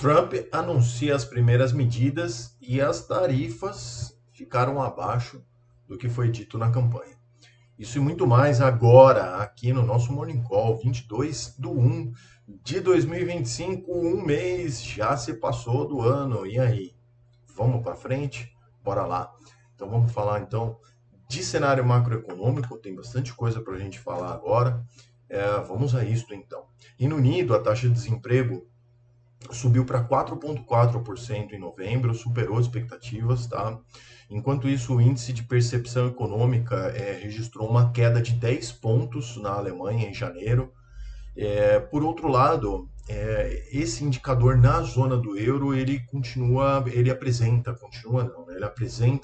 Trump anuncia as primeiras medidas e as tarifas ficaram abaixo do que foi dito na campanha. Isso e muito mais agora, aqui no nosso Morning Call, 22/1 de 2025, um mês já se passou do ano. E aí? Vamos para frente? Bora lá. Então vamos falar então de cenário macroeconômico, tem bastante coisa para a gente falar agora. Vamos a isto então. Reino Unido, a taxa de desemprego subiu para 4,4% em novembro, superou expectativas, tá? Enquanto isso, o índice de percepção econômica registrou uma queda de 10 pontos na Alemanha em janeiro. Por outro lado, esse indicador na zona do euro, ele apresenta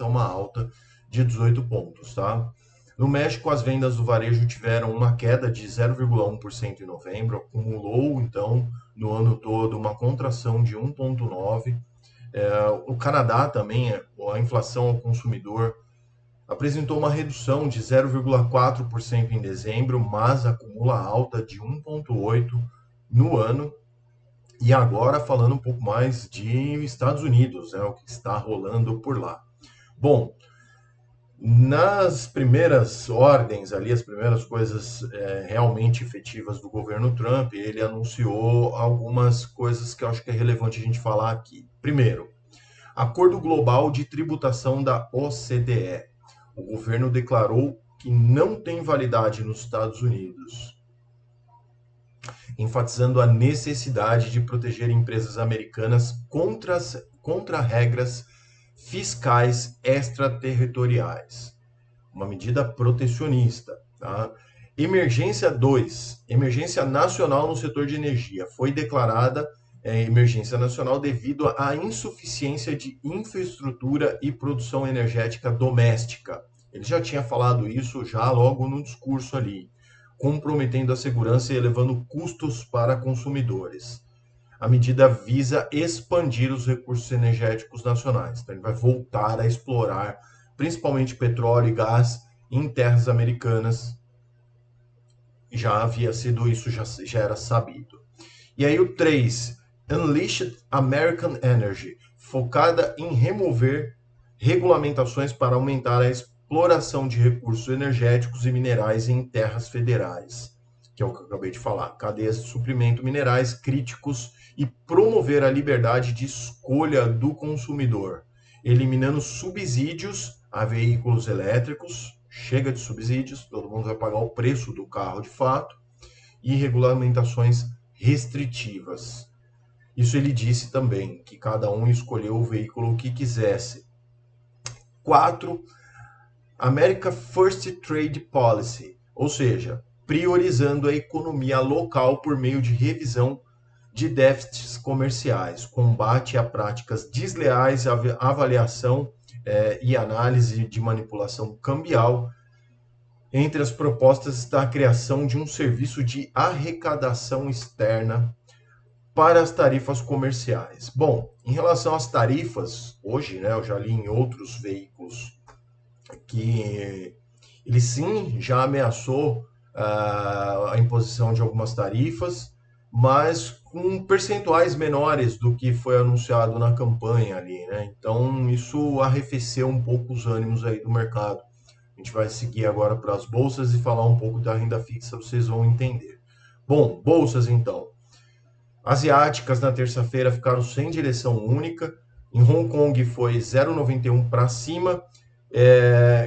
uma alta de 18 pontos, tá? No México, as vendas do varejo tiveram uma queda de 0,1% em novembro, acumulou, então, no ano todo, uma contração de 1,9%. O Canadá também, a inflação ao consumidor apresentou uma redução de 0,4% em dezembro, mas acumula alta de 1,8% no ano. E agora falando um pouco mais de Estados Unidos, o que está rolando por lá. Bom, nas primeiras ordens ali, as primeiras coisas realmente efetivas do governo Trump, ele anunciou algumas coisas que eu acho que é relevante a gente falar aqui. Primeiro, Acordo Global de Tributação da OCDE. O governo declarou que não tem validade nos Estados Unidos, enfatizando a necessidade de proteger empresas americanas contra regras fiscais extraterritoriais. Uma medida protecionista. Tá? Emergência 2, emergência nacional no setor de energia. Foi declarada emergência nacional devido à insuficiência de infraestrutura e produção energética doméstica. Ele já tinha falado isso já logo no discurso ali, comprometendo a segurança e elevando custos para consumidores. A medida visa expandir os recursos energéticos nacionais. Então, ele vai voltar a explorar principalmente petróleo e gás em terras americanas. Já havia sido isso, já era sabido. E aí o 3, Unleashed American Energy, focada em remover regulamentações para aumentar a exploração de recursos energéticos e minerais em terras federais, que é o que eu acabei de falar, cadeias de suprimento minerais críticos e promover a liberdade de escolha do consumidor, eliminando subsídios a veículos elétricos, chega de subsídios, todo mundo vai pagar o preço do carro de fato, e regulamentações restritivas. Isso ele disse também, que cada um escolheu o veículo que quisesse. 4. America First Trade Policy, ou seja, priorizando a economia local por meio de revisão de déficits comerciais, combate a práticas desleais, avaliação e análise de manipulação cambial. Entre as propostas está a criação de um serviço de arrecadação externa para as tarifas comerciais. Bom, em relação às tarifas, hoje, eu já li em outros veículos que ele sim já ameaçou a imposição de algumas tarifas, mas com percentuais menores do que foi anunciado na campanha ali, né? Então isso arrefeceu um pouco os ânimos aí do mercado. A gente vai seguir agora para as bolsas e falar um pouco da renda fixa, vocês vão entender. Bom, bolsas então. Asiáticas na terça-feira ficaram sem direção única. Em Hong Kong foi 0,91 para cima.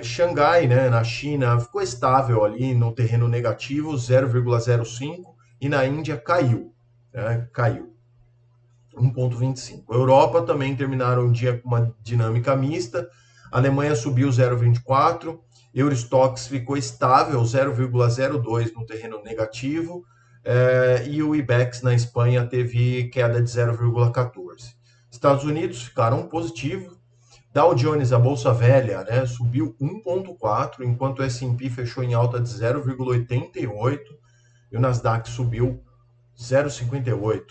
Xangai, na China, ficou estável ali no terreno negativo, 0,05. E na Índia caiu, caiu 1,25. Europa também terminaram o dia com uma dinâmica mista. A Alemanha subiu 0,24. Eurostoxx ficou estável, 0,02 no terreno negativo. E o IBEX na Espanha teve queda de 0,14. Estados Unidos ficaram positivos. Dow Jones, a bolsa velha, subiu 1,4, enquanto o S&P fechou em alta de 0,88 e o Nasdaq subiu 0,58.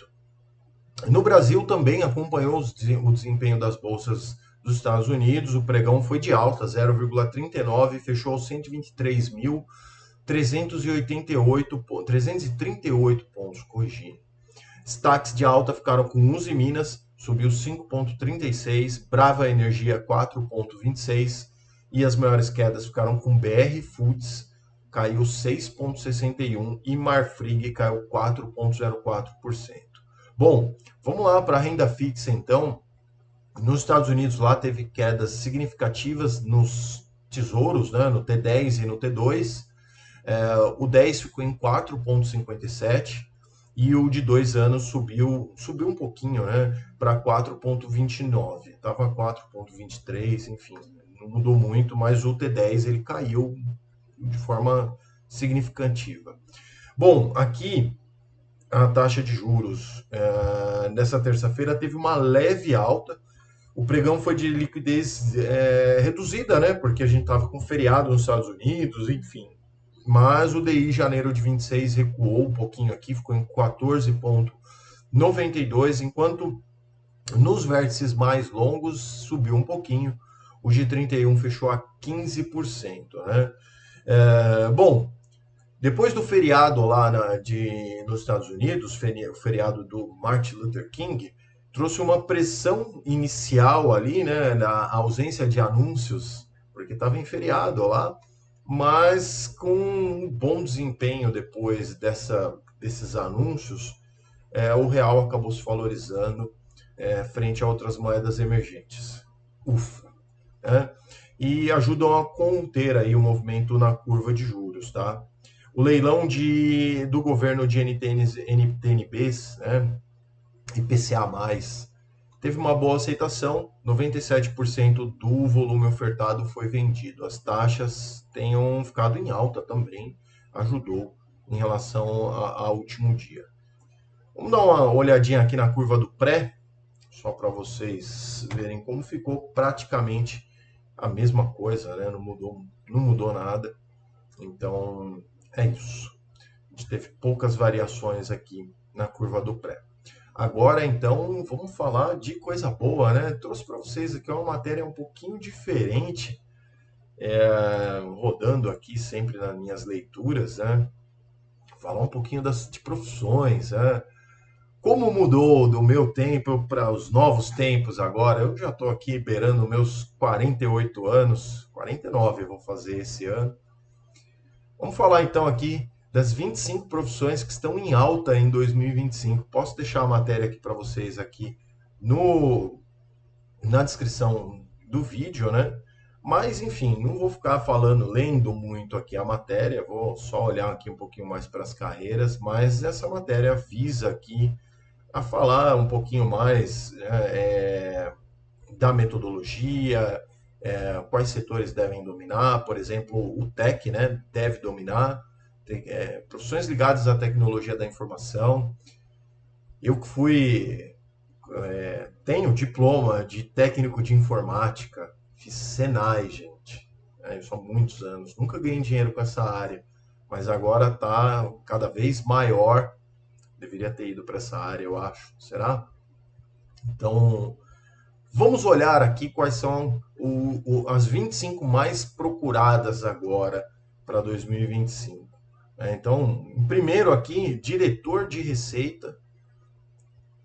No Brasil também acompanhou o desempenho das bolsas dos Estados Unidos. O pregão foi de alta, 0,39, fechou aos 123.338 pontos, corrigindo. Destaques de alta ficaram com Uzi Minas, subiu 5,36, Brava Energia 4,26 e as maiores quedas ficaram com BR Foods, caiu 6,61 e Marfrig caiu 4,04%. Bom, vamos lá para a renda fixa então. Nos Estados Unidos lá teve quedas significativas nos tesouros, né, no T10 e no T2. O 10 ficou em 4,57 e o de 2 anos subiu um pouquinho, né, para 4,29. Estava 4,23, enfim, não mudou muito, mas o T10 ele caiu de forma significativa. Bom, aqui a taxa de juros nessa terça-feira teve uma leve alta. O pregão foi de liquidez reduzida, né? Porque a gente estava com feriado nos Estados Unidos, enfim. Mas o DI janeiro de 26 recuou um pouquinho aqui, ficou em 14,92, enquanto nos vértices mais longos subiu um pouquinho. O de 31 fechou a 15%, né? Bom, depois do feriado lá nos Estados Unidos, o feriado do Martin Luther King, trouxe uma pressão inicial ali, né, na ausência de anúncios, porque estava em feriado lá, mas com um bom desempenho depois desses anúncios, o real acabou se valorizando frente a outras moedas emergentes. Ufa! Né? E ajudam a conter aí o movimento na curva de juros, tá? O leilão do governo de NTNBs, né, IPCA+, teve uma boa aceitação, 97% do volume ofertado foi vendido. As taxas tenham ficado em alta também, ajudou em relação ao último dia. Vamos dar uma olhadinha aqui na curva do pré, só para vocês verem como ficou praticamente a mesma coisa, né? Não mudou nada. Então, é isso. A gente teve poucas variações aqui na curva do pré. Agora, então, vamos falar de coisa boa, né? Trouxe para vocês aqui uma matéria um pouquinho diferente, rodando aqui sempre nas minhas leituras, né? Falar um pouquinho de profissões, né? Como mudou do meu tempo para os novos tempos agora? Eu já estou aqui beirando meus 48 anos, 49 eu vou fazer esse ano. Vamos falar então aqui das 25 profissões que estão em alta em 2025. Posso deixar a matéria aqui para vocês aqui na descrição do vídeo, né? Mas enfim, não vou ficar lendo muito aqui a matéria, vou só olhar aqui um pouquinho mais para as carreiras, mas essa matéria visa aqui a falar um pouquinho mais da metodologia, quais setores devem dominar, por exemplo, o tech, né, deve dominar, profissões ligadas à tecnologia da informação. Eu que tenho diploma de técnico de informática, fiz Senai, gente, isso há muitos anos, nunca ganhei dinheiro com essa área, mas agora está cada vez maior, deveria ter ido para essa área, eu acho, será? Então, vamos olhar aqui quais são as 25 mais procuradas agora para 2025. Então, primeiro aqui, diretor de receita.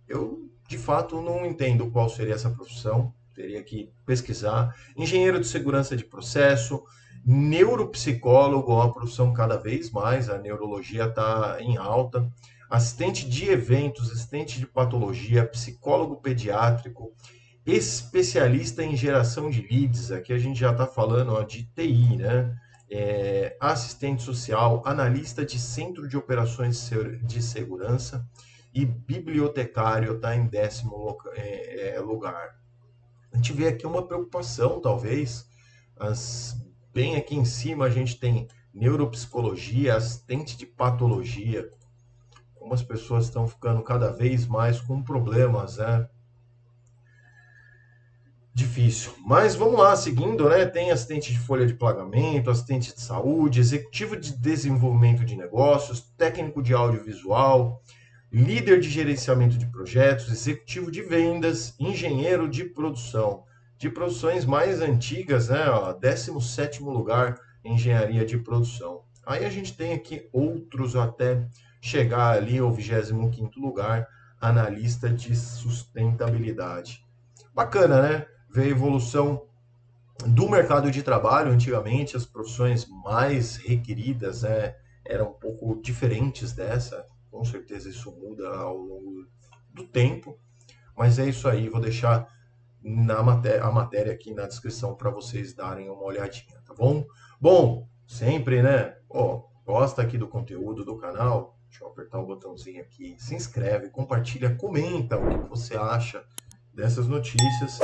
Eu, de fato, não entendo qual seria essa profissão, teria que pesquisar. Engenheiro de segurança de processo, neuropsicólogo, uma profissão cada vez mais, a neurologia está em alta. Assistente de eventos, assistente de patologia, psicólogo pediátrico, especialista em geração de leads, aqui a gente já está falando de TI, né? Assistente social, analista de centro de operações de segurança e bibliotecário está em 10º lugar. A gente vê aqui uma preocupação, talvez, bem aqui em cima a gente tem neuropsicologia, assistente de patologia, como as pessoas estão ficando cada vez mais com problemas, né? Difícil. Mas vamos lá, seguindo, né? Tem assistente de folha de pagamento, assistente de saúde, executivo de desenvolvimento de negócios, técnico de audiovisual, líder de gerenciamento de projetos, executivo de vendas, engenheiro de produção. De produções mais antigas, né? 17º lugar em engenharia de produção. Aí a gente tem aqui outros até chegar ali ao 25º lugar, analista de sustentabilidade. Bacana, né? Ver a evolução do mercado de trabalho. Antigamente, as profissões mais requeridas, né, eram um pouco diferentes dessa. Com certeza isso muda ao longo do tempo, mas é isso aí. Vou deixar a matéria aqui na descrição para vocês darem uma olhadinha, tá bom? Bom, sempre, né? Ó, gosta aqui do conteúdo do canal? Deixa eu apertar o botãozinho aqui. Se inscreve, compartilha, comenta o que você acha dessas notícias.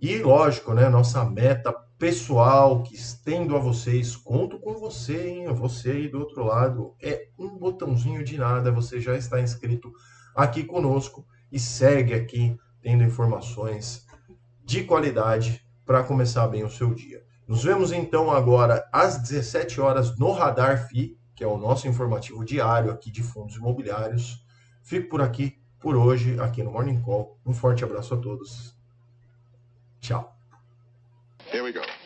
E lógico, né? Nossa meta pessoal que estendo a vocês, conto com você, hein? Você aí do outro lado, é um botãozinho de nada, você já está inscrito aqui conosco e segue aqui tendo informações de qualidade para começar bem o seu dia. Nos vemos então agora às 17 horas no Radar FI, que é o nosso informativo diário aqui de fundos imobiliários. Fico por aqui por hoje, aqui no Morning Call. Um forte abraço a todos. Tchau. Here we go.